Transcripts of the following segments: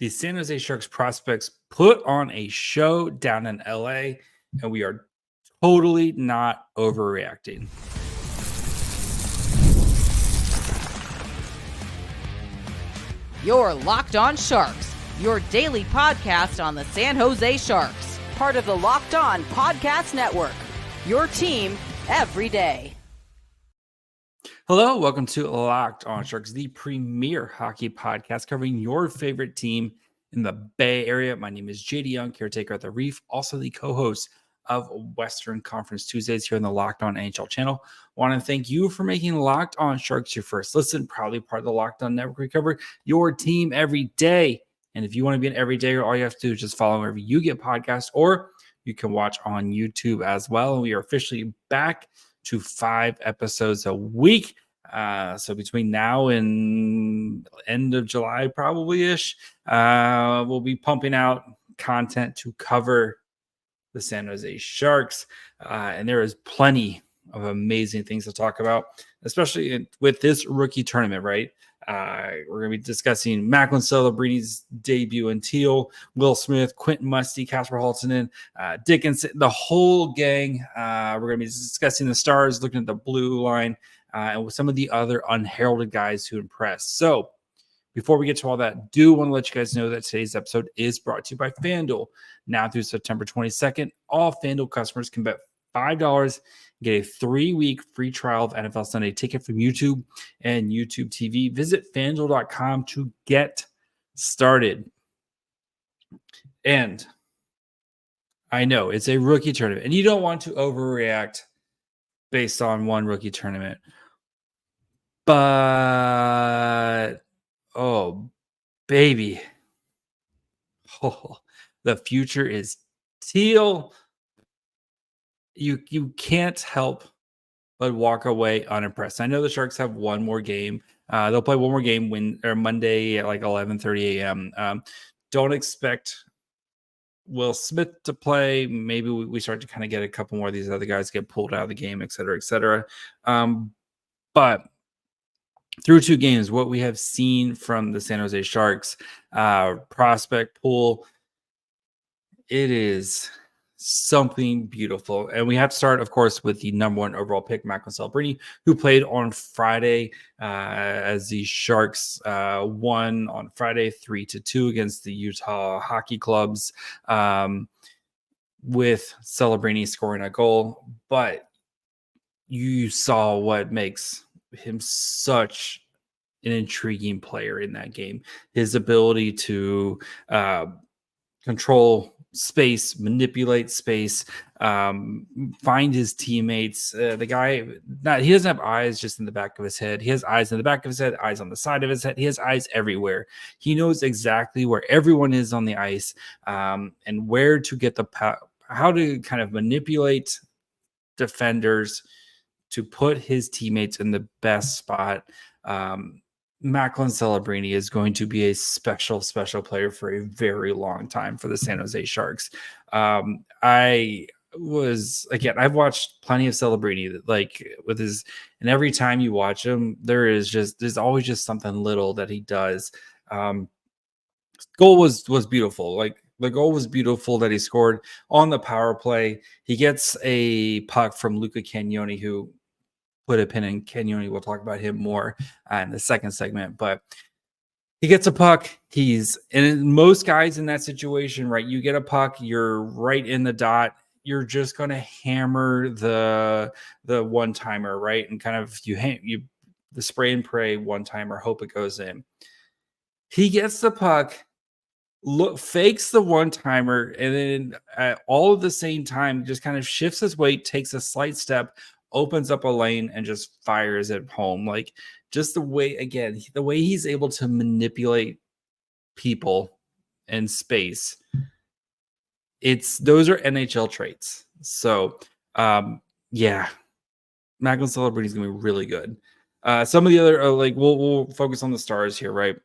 The San Jose Sharks prospects put on a show down in LA, and we are totally not overreacting. You're Locked On Sharks, your daily podcast on the San Jose Sharks, part of the Locked On Podcast Network, your team every day. Hello, welcome to Locked On Sharks, the premier hockey podcast covering your favorite team in the Bay Area. My name is JD Young, caretaker at the Reef, also the co-host of Western Conference Tuesdays here on the Locked On NHL channel. Want to thank you for making Locked On Sharks your first listen, proudly part of the Locked On Network. We cover your team every day. And if you want to be an everydayer, all you have to do is just follow wherever you get podcasts, or you can watch on YouTube as well. And we are officially back to 5 episodes a week. So between now and end of July, probably-ish, we'll be pumping out content to cover the San Jose Sharks. And there is plenty of amazing things to talk about, especially with this rookie tournament, right? We're going to be discussing Macklin Celebrini's debut in Teal, Will Smith, Quentin Musty, Kasper Halttunen, Dickinson, the whole gang. We're going to be discussing the Stars, looking at the blue line, and with some of the other unheralded guys who impressed. So before we get to all that, do want to let you guys know that today's episode is brought to you by FanDuel. Now through September 22nd, all FanDuel customers can bet $5 and get a 3-week free trial of NFL Sunday Ticket from YouTube and YouTube TV. Visit FanDuel.com to get started. And I know it's a rookie tournament, and you don't want to overreact based on one rookie tournament. But, oh, baby. Oh, the future is teal. You can't help but walk away unimpressed. I know the Sharks have one more game. They'll play one more game Monday at like 11:30 a.m. Don't expect Will Smith to play. Maybe we start to kind of get a couple more of these other guys get pulled out of the game, et cetera, et cetera. But through 2 games, what we have seen from the San Jose Sharks prospect pool, it is something beautiful. And we have to start, of course, with the number 1 overall pick, Macklin Celebrini, who played on Friday as the Sharks won on Friday 3-2 against the Utah Hockey Clubs, with Celebrini scoring a goal. But you saw what makes him such an intriguing player in that game. His ability to control space, manipulate space, find his teammates. The guy, he doesn't have eyes just in the back of his head. He has eyes in the back of his head, eyes on the side of his head. He has eyes everywhere. He knows exactly where everyone is on the ice, and where to get how to kind of manipulate defenders to put his teammates in the best spot. Macklin Celebrini is going to be a special player for a very long time for the San Jose Sharks. I've watched plenty of Celebrini, like with his, and every time you watch him, there's always just something little that he does. Goal was beautiful. Like the goal was beautiful that he scored on the power play. He gets a puck from Luca Cagnoni, who put a pin in Cagnoni. We'll talk about him more in the second segment, but he gets a puck. And most guys in that situation, right? You get a puck, you're right in the dot. You're just going to hammer the one-timer, right? And kind of the spray and pray one-timer, hope it goes in. He gets the puck, fakes the one-timer, and then at all at the same time, just kind of shifts his weight, takes a slight step, opens up a lane, and just fires it home. Like, just the way he's able to manipulate people and space. Those are NHL traits. So, yeah, Macklin Celebrini is going to be really good. Some of the other, we'll focus on the Stars here, right?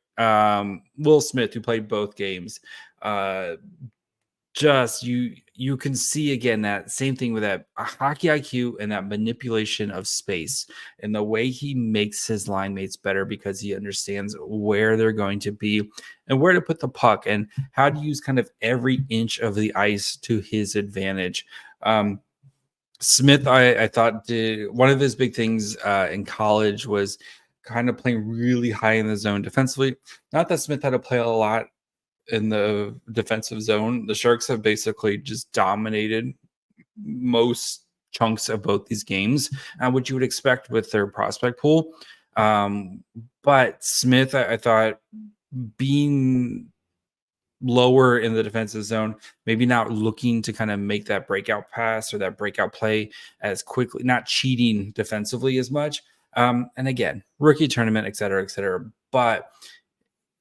Will Smith, who played both games, just you can see again that same thing with that hockey IQ and that manipulation of space and the way he makes his line mates better because he understands where they're going to be and where to put the puck and how to use kind of every inch of the ice to his advantage. Smith, I thought, did one of his big things in college was kind of playing really high in the zone defensively. Not that Smith had to play a lot in the defensive zone. The Sharks have basically just dominated most chunks of both these games, which you would expect with their prospect pool. But Smith, I thought, being lower in the defensive zone, maybe not looking to kind of make that breakout pass or that breakout play as quickly, not cheating defensively as much. And again, rookie tournament, et cetera, et cetera. But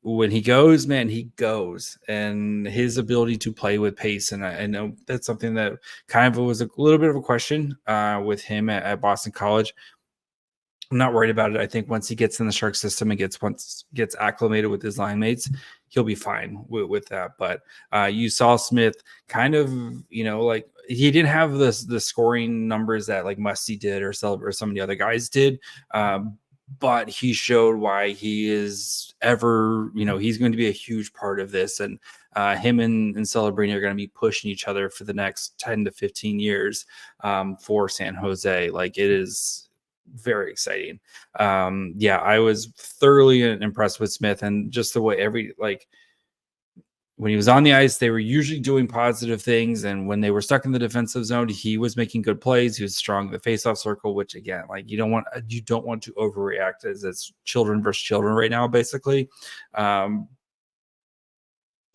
when he goes, man, he goes, and his ability to play with pace. And I know that's something that kind of was a little bit of a question with him at Boston College. I'm not worried about it. I think once he gets in the Shark system and gets acclimated with his line mates, he'll be fine with that. But you saw Smith kind of, like he didn't have the scoring numbers that like Musty did or some of the other guys did. But he showed why he is ever, he's going to be a huge part of this. And him and Celebrini are going to be pushing each other for the next 10 to 15 years for San Jose. Like, it is very exciting. I was thoroughly impressed with Smith and just the way when he was on the ice, they were usually doing positive things. And when they were stuck in the defensive zone, he was making good plays. He was strong in the faceoff circle, which again, like you don't want to overreact as it's children versus children right now, basically. But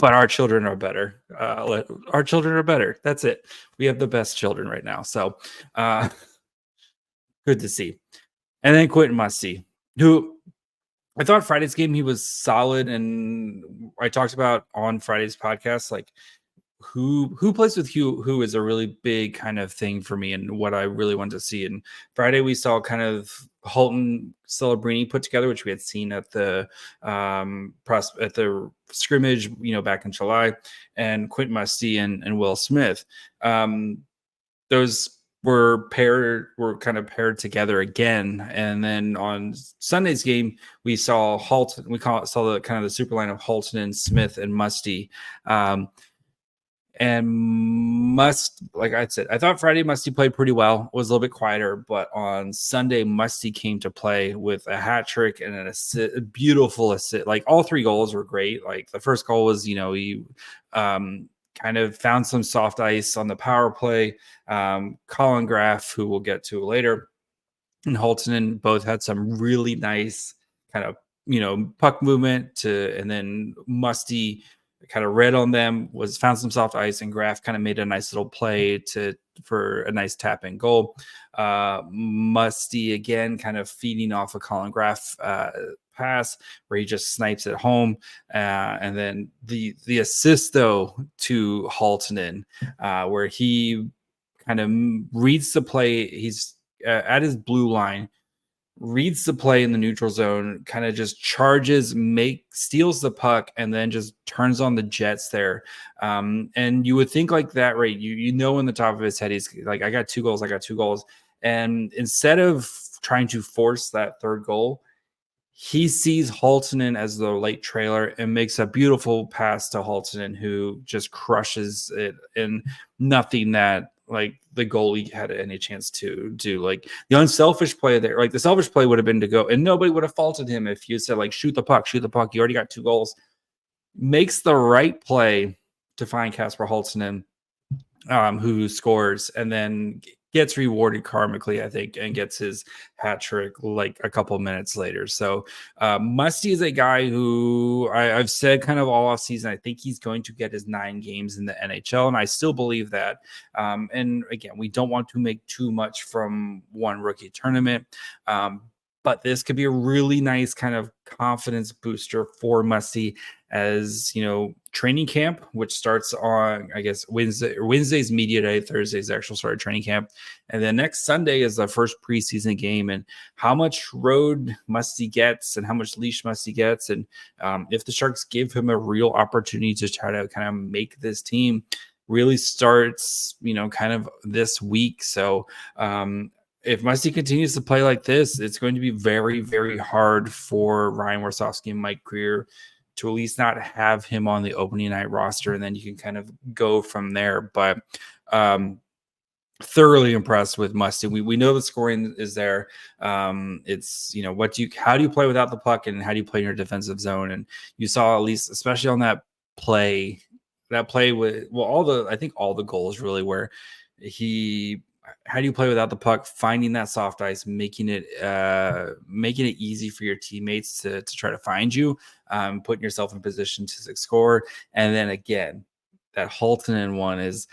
our children are better. Our children are better. That's it. We have the best children right now. So good to see. And then Quentin Musty, who I thought Friday's game, he was solid. And I talked about on Friday's podcast, like who plays with who is a really big kind of thing for me and what I really want to see. And Friday we saw kind of Halton Celebrini put together, which we had seen at the scrimmage, back in July, and Quentin Musty and Will Smith. Those were kind of paired together again. And then on Sunday's game, we saw Halton. Saw the kind of the super line of Halton and Smith and Musty. And like I said, I thought Friday Musty played pretty well. It was a little bit quieter, but on Sunday, Musty came to play with a hat trick and a beautiful assist. Like all three goals were great. Like the first goal was, he kind of found some soft ice on the power play. Colin Graf, who we'll get to later, and Halton both had some really nice kind of, puck movement and then Musty kind of read on them, found some soft ice, and Graf kind of made a nice little play for a nice tap in goal. Musty again kind of feeding off a Colin Graf pass where he just snipes it home, and then the assist though to Halton where he kind of reads the play. He's at his blue line, reads the play in the neutral zone, kind of just charges, steals the puck, and then just turns on the jets there. And you would think like that, right? In the top of his head, he's like, I got two goals. And instead of trying to force that third goal, he sees Halton as the late trailer and makes a beautiful pass to Halton, who just crushes it, and nothing that like the goalie had any chance to do. Like the unselfish play there, like the selfish play would have been to go, and nobody would have faulted him if you said like shoot the puck. You already got two goals. Makes the right play to find Kasper Halton, who scores, and then gets rewarded karmically, I think, and gets his hat trick like a couple minutes later. So Musty is a guy who I've said kind of all off season, I think he's going to get his 9 games in the NHL, and I still believe that. And again, we don't want to make too much from one rookie tournament, but this could be a really nice kind of confidence booster for Musty as, training camp, which starts on, I guess, Wednesday's media day, Thursday's actual start of training camp. And then next Sunday is the first preseason game, and how much road Musty gets and how much leash Musty gets. And if the Sharks give him a real opportunity to try to kind of make this team, really starts, kind of this week. So if Musty continues to play like this, it's going to be very, very hard for Ryan Warsofsky and Mike Greer to at least not have him on the opening night roster, and then you can kind of go from there. But thoroughly impressed with Musty. We know the scoring is there. It's how do you play without the puck, and how do you play in your defensive zone? And you saw, at least especially on that play with all the goals really, where how do you play without the puck, finding that soft ice, making it easy for your teammates to try to find you, putting yourself in position to score. And then again, that Haltonen one is,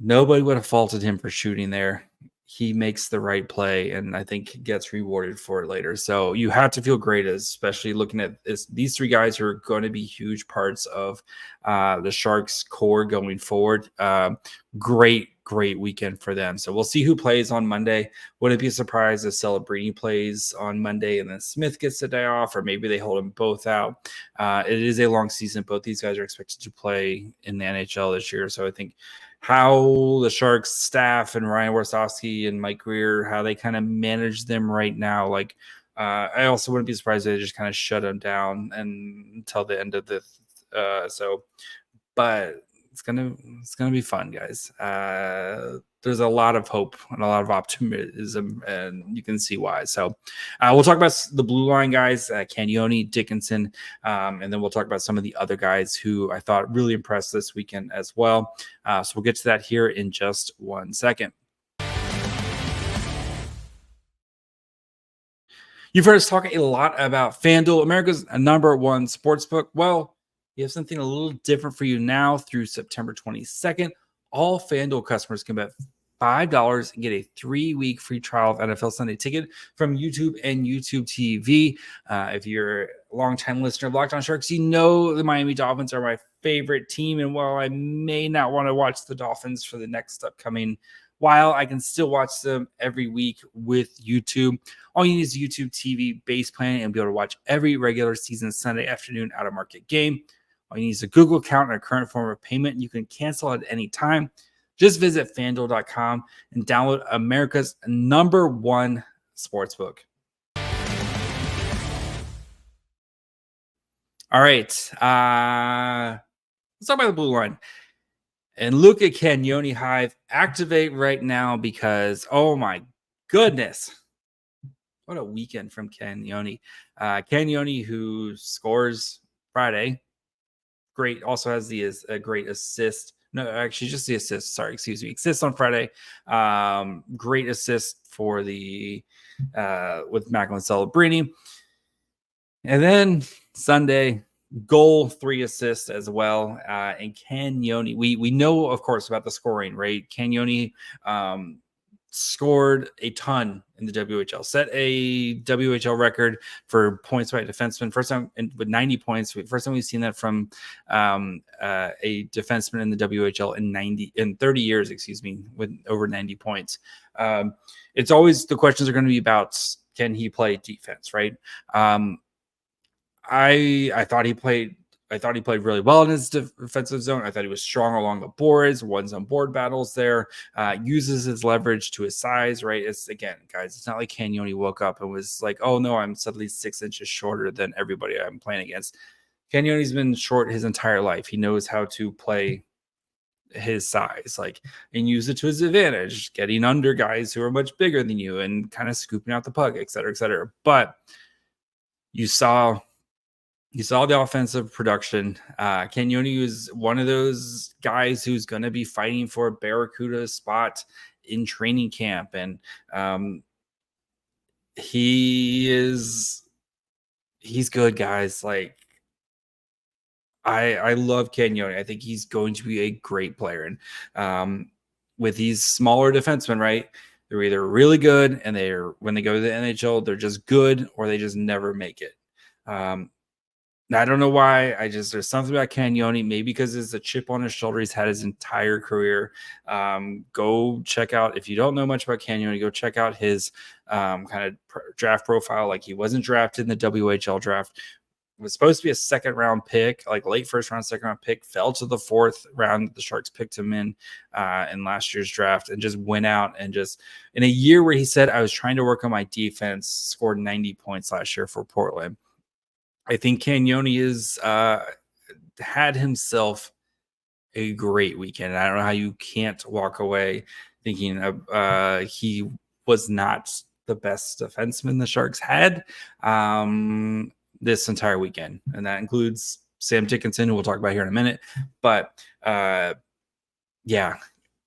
nobody would have faulted him for shooting there. He makes the right play, and I think gets rewarded for it later. So you have to feel great, especially looking at these three guys who are going to be huge parts of the Sharks core going forward. Great weekend for them. So we'll see who plays on Monday. Wouldn't be surprised if Celebrini plays on Monday and then Smith gets the day off, or maybe they hold them both out. It is a long season. Both these guys are expected to play in the NHL this year. So I think how the Sharks staff and Ryan Warsofsky and Mike Greer, how they kind of manage them right now. Like, I also wouldn't be surprised if they just kind of shut them down until the end of the but it's gonna be fun, guys. There's a lot of hope and a lot of optimism, and you can see why. So we'll talk about the blue line guys, Cagnoni, Dickinson, and then we'll talk about some of the other guys who I thought really impressed this weekend as well. So we'll get to that here in just 1 second. You've heard us talk a lot about FanDuel, America's #1 sportsbook. Well, we have something a little different for you now through September 22nd. All FanDuel customers can bet $5 and get a 3-week free trial of NFL Sunday Ticket from YouTube and YouTube TV. If you're a longtime listener of Locked On Sharks, you know the Miami Dolphins are my favorite team. And while I may not want to watch the Dolphins for the next upcoming while, I can still watch them every week with YouTube. All you need is YouTube TV base plan and be able to watch every regular season Sunday afternoon out of market game. All you need is a Google account and a current form of payment. You can cancel at any time. Just visit FanDuel.com and download America's #1 sportsbook. All right. Let's talk about the blue line. And Luca Cagnoni Hive, activate right now because, oh my goodness, what a weekend from Cagnoni. Cagnoni, who scores Friday, great, also has a great assist. No, actually, just the assist. Sorry, excuse me. Assist on Friday. Great assist for the with Macklin Celebrini. And then Sunday, goal, 3 assists as well. And Cagnoni, we know, of course, about the scoring, right? Cagnoni scored a ton in the WHL, set a WHL record for points by defenseman. First time with 90 points. First time we've seen that from a defenseman in the WHL in 30 years, with over 90 points. It's always, the questions are going to be about, can he play defense, right? I thought he played really well in his defensive zone. I thought he was strong along the boards, won some board battles there, uses his leverage to his size, right? It's, again, guys, it's not like Cagnoni woke up and was like, oh no, I'm suddenly 6 inches shorter than everybody I'm playing against. Cagnoni's been short his entire life. He knows how to play his size, and use it to his advantage, getting under guys who are much bigger than you and kind of scooping out the puck, et cetera, et cetera. But you saw the offensive production. Cagnoni is one of those guys who's going to be fighting for a Barracuda spot in training camp. And he's good, guys. I love Cagnoni. I think he's going to be a great player. And with these smaller defensemen, right, they're either really good and when they go to the NHL, they're just good, or they just never make it. I don't know why. There's something about Cagnoni, maybe because it's a chip on his shoulder he's had his entire career. Go check out, if you don't know much about Cagnoni, go check out his kind of draft profile. He wasn't drafted in the WHL draft. was supposed to be a second round pick, like late first round, second round pick, fell to the fourth round. The Sharks picked him in last year's draft and just went out and just in a year where he said, I was trying to work on my defense, scored 90 points last year for Portland. I think Cagnoni is had himself a great weekend. I don't know how you can't walk away thinking he was not the best defenseman the Sharks had this entire weekend. And that includes Sam Dickinson, who we'll talk about here in a minute. But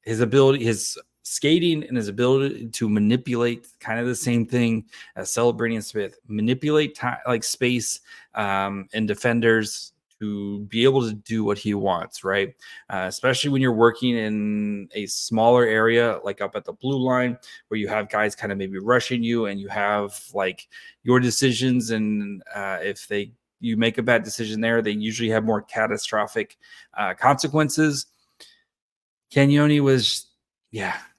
his ability, his skating and his ability to manipulate kind of the same thing as Celebrini and Smith, manipulate like space and defenders to be able to do what he wants, right? Especially when you're working in a smaller area, like up at the blue line, where you have guys kind of maybe rushing you and you have like your decisions. And if you make a bad decision there, they usually have more catastrophic consequences. Cagnoni was,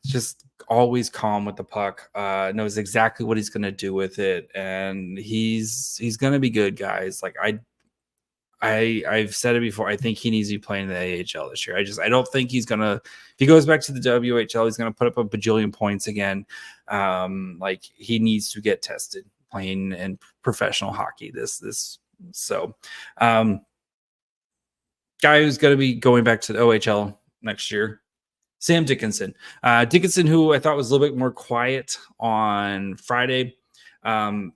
just always calm with the puck, knows exactly what he's going to do with it. And he's going to be good, guys. Like I've said it before. I think he needs to be playing in the AHL this year. I don't think he's going to, if he goes back to the WHL, he's going to put up a bajillion points again. Like he needs to get tested playing in professional hockey. So guy who's going to be going back to the OHL next year, Sam Dickinson. Dickinson, who I thought was a little bit more quiet on Friday. Tonight,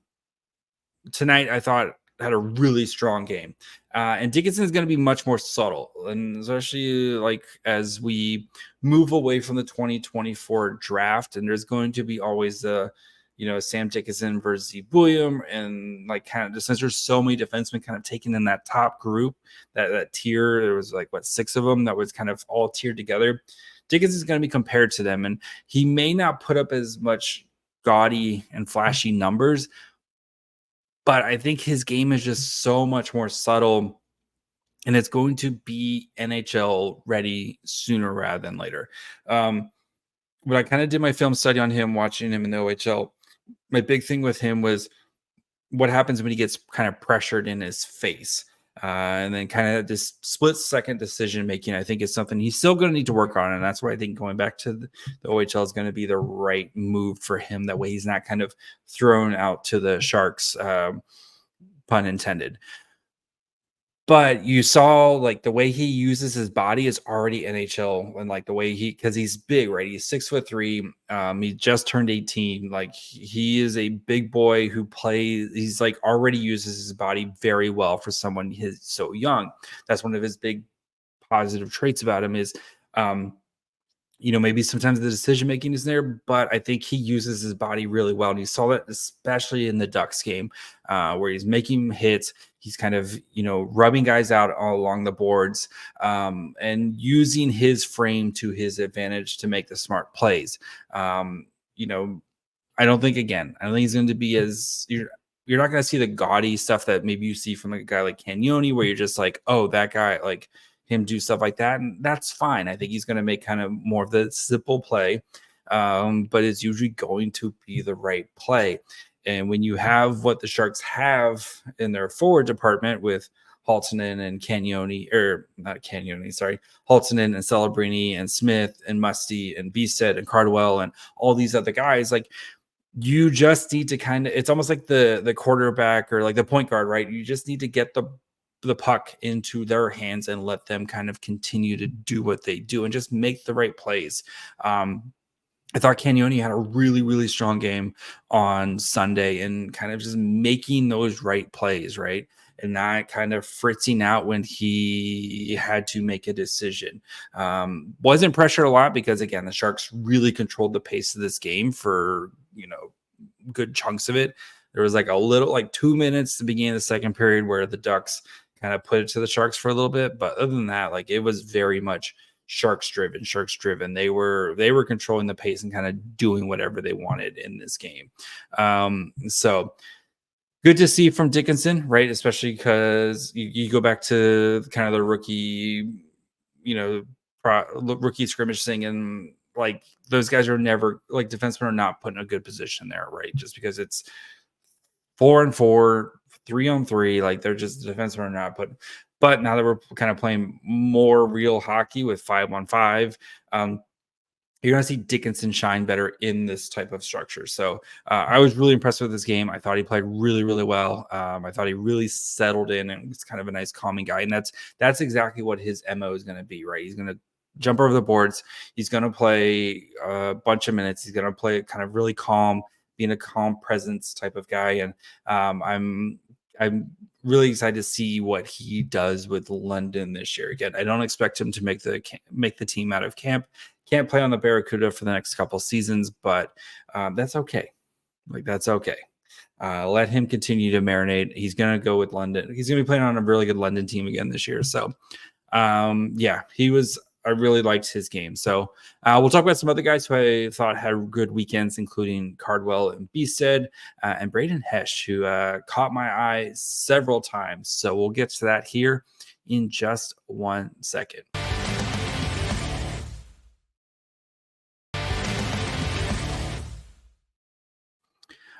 I thought had a really strong game. And Dickinson is going to be much more subtle. And especially like as we move away from the 2024 draft, and there's going to be always Sam Dickinson versus Z William, and like kind of just since there's so many defensemen kind of taken in that top group, that tier, there was like 6 of them that was kind of all tiered together. Dickinson is going to be compared to them, and he may not put up as much gaudy and flashy numbers, but I think his game is just so much more subtle, and it's going to be NHL ready sooner rather than later. When I kind of did my film study on him, watching him in the OHL, my big thing with him was what happens when he gets kind of pressured in his face. And then kind of this split-second decision-making, I think, is something he's still going to need to work on. And that's why I think going back to the OHL is going to be the right move for him. That way he's not kind of thrown out to the Sharks, pun intended. But you saw like the way he uses his body is already NHL, and like the way because he's big, right? He's 6'3". He just turned 18. Like he is a big boy who plays. He's like already uses his body very well for someone who's so young. That's one of his big positive traits about him is, maybe sometimes the decision making is there, but I think he uses his body really well. And you saw that especially in the Ducks game, where he's making hits. He's kind of, rubbing guys out all along the boards, and using his frame to his advantage to make the smart plays. I don't think he's going to be as you're not going to see the gaudy stuff that maybe you see from a guy like Cagnoni, where you're just like, oh, that guy, like him do stuff like that. And that's fine. I think he's going to make kind of more of the simple play, but it's usually going to be the right play. And when you have what the Sharks have in their forward department with Halttunen and Cagnoni, or not Cagnoni, sorry, Halttunen and Celebrini and Smith and Musty and Bystedt and Cardwell and all these other guys, like you just need to kind of, it's almost like the quarterback or like the point guard, right? You just need to get the puck into their hands and let them kind of continue to do what they do and just make the right plays. I thought Cagnoni had a really, really strong game on Sunday and kind of just making those right plays, right? And not kind of fritzing out when he had to make a decision. Wasn't pressured a lot because, again, the Sharks really controlled the pace of this game for, good chunks of it. There was like 2 minutes at the beginning of the second period where the Ducks kind of put it to the Sharks for a little bit. But other than that, like it was very much Sharks driven. They were controlling the pace and kind of doing whatever they wanted in this game. So good to see from Dickinson, right? Especially because you go back to kind of the rookie, rookie scrimmage thing, and like those guys are never, like defensemen are not put in a good position there, right? Just because it's 4-4, 3-on-3. Like they're just the defensemen are not put. But now that we're kind of playing more real hockey with 5-on-5, you're going to see Dickinson shine better in this type of structure. So I was really impressed with this game. I thought he played really, really well. I thought he really settled in and was kind of a nice calming guy. And that's exactly what his MO is going to be, right? He's going to jump over the boards. He's going to play a bunch of minutes. He's going to play kind of really calm, being a calm presence type of guy. And I'm really excited to see what he does with London this year. Again, I don't expect him to make the team out of camp. Can't play on the Barracuda for the next couple seasons, but that's okay. Like that's okay. Let him continue to marinate. He's going to go with London. He's going to be playing on a really good London team again this year. So, yeah, I really liked his game. So we'll talk about some other guys who I thought had good weekends, including Cardwell and Bystedt and Braden Hesh, who caught my eye several times. So we'll get to that here in just 1 second.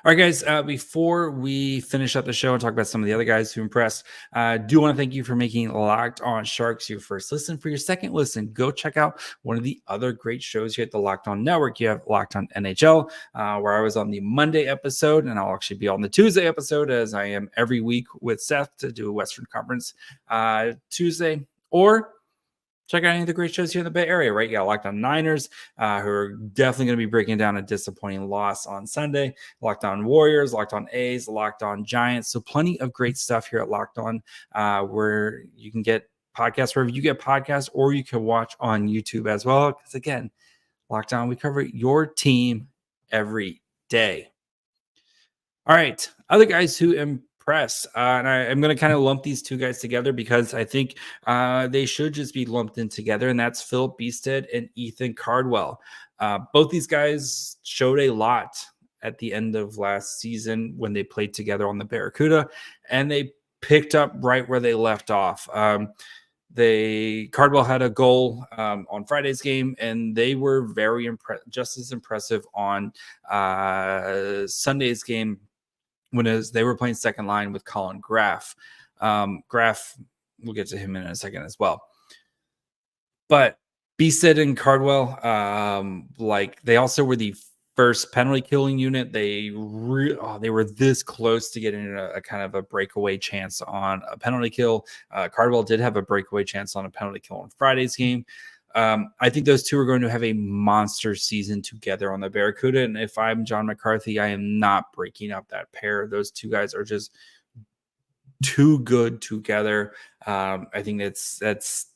All right, guys, before we finish up the show and talk about some of the other guys who impressed, do want to thank you for making Locked On Sharks your first listen. For your second listen, go check out one of the other great shows here at the Locked On Network. You have Locked On NHL, where I was on the Monday episode, and I'll actually be on the Tuesday episode, as I am every week with Seth to do a Western Conference Tuesday. Or check out any of the great shows here in the Bay Area, right? You got Locked On Niners, who are definitely going to be breaking down a disappointing loss on Sunday. Locked On Warriors, Locked On A's, Locked On Giants. So plenty of great stuff here at Locked On, where you can get podcasts wherever you get podcasts, or you can watch on YouTube as well. Because again, Locked On, we cover your team every day. All right, other guys who impress, and I'm going to kind of lump these two guys together because I think they should just be lumped in together, and that's Filip Bystedt and Ethan Cardwell. Both these guys showed a lot at the end of last season when they played together on the Barracuda, and they picked up right where they left off. Cardwell had a goal on Friday's game, and they were very just as impressive on Sunday's game when they were playing second line with Colin Graf. Graf, we'll get to him in a second as well. But Bystedt and Cardwell, they also were the first penalty killing unit. They were this close to getting a kind of a breakaway chance on a penalty kill. Cardwell did have a breakaway chance on a penalty kill on Friday's game. I think those two are going to have a monster season together on the Barracuda. And if I'm John McCarthy, I am not breaking up that pair. Those two guys are just too good together. I think that's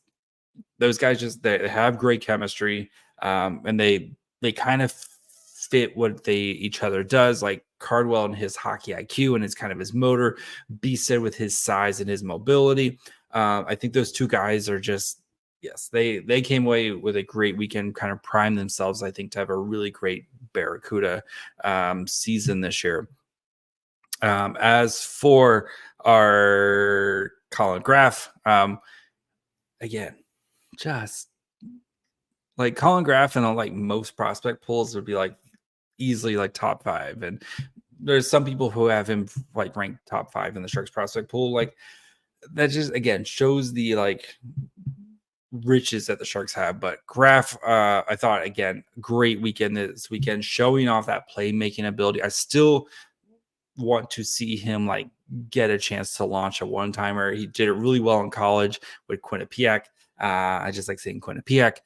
those guys they have great chemistry, and they kind of fit what each other does. Like Cardwell and his hockey IQ and his kind of his motor, Bystedt with his size and his mobility. I think those two guys are just. Yes, they came away with a great weekend, kind of primed themselves, I think, to have a really great Barracuda season this year. As for our Colin Graf, again, just like Colin Graf and like most prospect pools would be like easily like top 5. And there's some people who have him like ranked top 5 in the Sharks prospect pool. Like that just, again, shows the like riches that the Sharks have. But Graf, I thought, again, great weekend this weekend, showing off that playmaking ability. I still want to see him like get a chance to launch a one-timer. He did it really well in college with Quinnipiac. I just like saying Quinnipiac.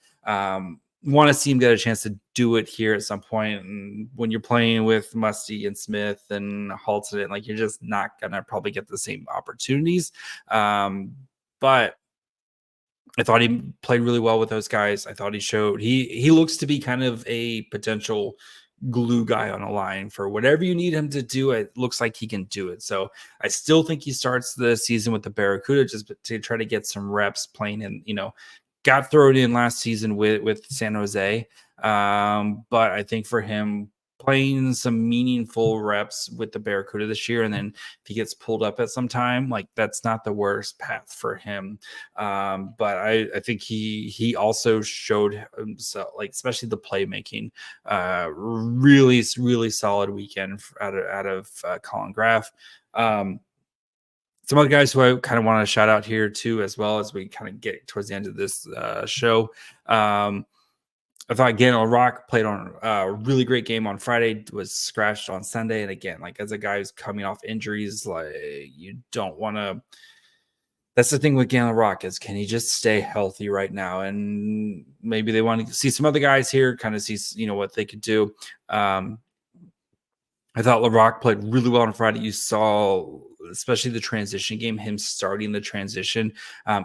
Want to see him get a chance to do it here at some point. And when you're playing with Musty and Smith and Halton, like you're just not gonna probably get the same opportunities. But I thought he played really well with those guys. I thought he looks to be kind of a potential glue guy on a line for whatever you need him to do. It looks like he can do it. So I still think he starts the season with the Barracuda just to try to get some reps playing, and got thrown in last season with San Jose. But I think for him, playing some meaningful reps with the Barracuda this year, and then if he gets pulled up at some time, like that's not the worst path for him. But I think he also showed himself, like especially the playmaking, really solid weekend out of Colin Graf. Some other guys who I kind of want to shout out here too, as well as we kind of get towards the end of this show. I thought Galen Rock played on a really great game on Friday, was scratched on Sunday. And again, like as a guy who's coming off injuries, like you don't want to. That's the thing with Galen Rock is, can he just stay healthy right now? And maybe they want to see some other guys here, kind of see, what they could do. I thought LaRock played really well on Friday. You saw, especially the transition game, him starting the transition,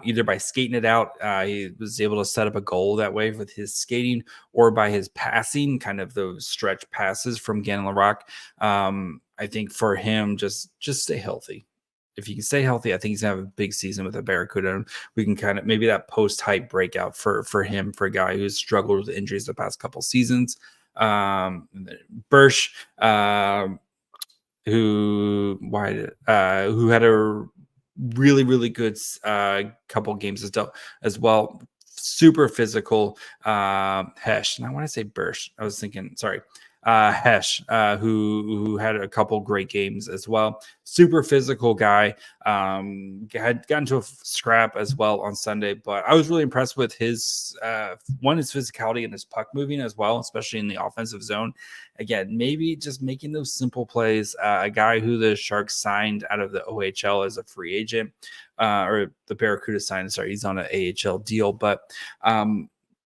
either by skating it out. He was able to set up a goal that way with his skating, or by his passing, kind of those stretch passes from Galen LaRock. I think for him, just stay healthy. If he can stay healthy, I think he's going to have a big season with the Barracuda. And we can kind of maybe that post-hype breakout for him, for a guy who's struggled with injuries the past couple seasons. Bursch, who had a really, really good couple games as well. Super physical. Hesh, and I want to say Bursch. I was thinking, sorry. Hesh, who had a couple great games as well. Super physical guy. Had gotten to a scrap as well on Sunday, but I was really impressed with his his physicality and his puck moving as well, especially in the offensive zone. Again, maybe just making those simple plays. A guy who the Sharks signed out of the OHL as a free agent, or the Barracuda signed. Sorry, he's on an AHL deal, but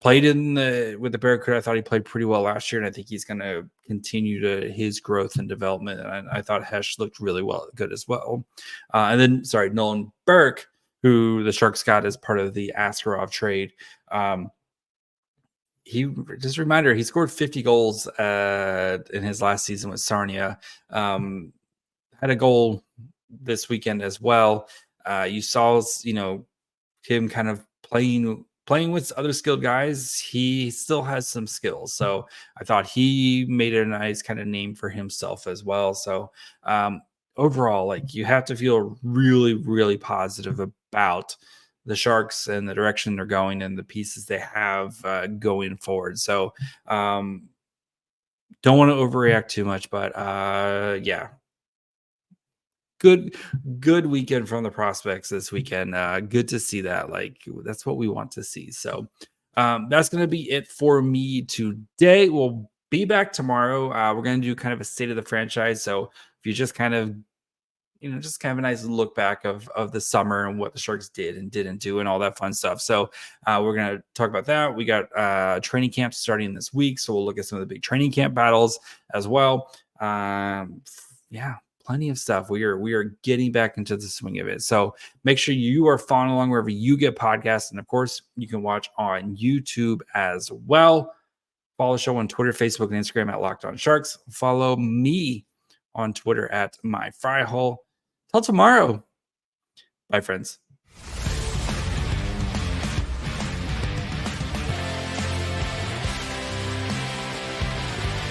played with the Barracuda. I thought he played pretty well last year, and I think he's going to continue his growth and development. And I thought Hesh looked really good as well. And then, Nolan Burke, who the Sharks got as part of the Askarov trade. Just a reminder, he scored 50 goals in his last season with Sarnia. Had a goal this weekend as well. You saw, him kind of playing with other skilled guys. He still has some skills. So I thought he made a nice kind of name for himself as well. So overall, like, you have to feel really, really positive about the Sharks and the direction they're going and the pieces they have going forward. So don't want to overreact too much, but yeah. Good weekend from the prospects this weekend. Good to see that. Like, that's what we want to see. So that's going to be it for me today. We'll be back tomorrow. We're going to do kind of a state of the franchise. So if you just kind of a nice look back of the summer and what the Sharks did and didn't do and all that fun stuff. So we're going to talk about that. We got training camps starting this week. So we'll look at some of the big training camp battles as well. Yeah. Plenty of stuff. We are getting back into the swing of it. So make sure you are following along wherever you get podcasts. And of course, you can watch on YouTube as well. Follow the show on Twitter, Facebook, and Instagram at Locked On Sharks. Follow me on Twitter at MyFryHole. Till tomorrow. Bye, friends.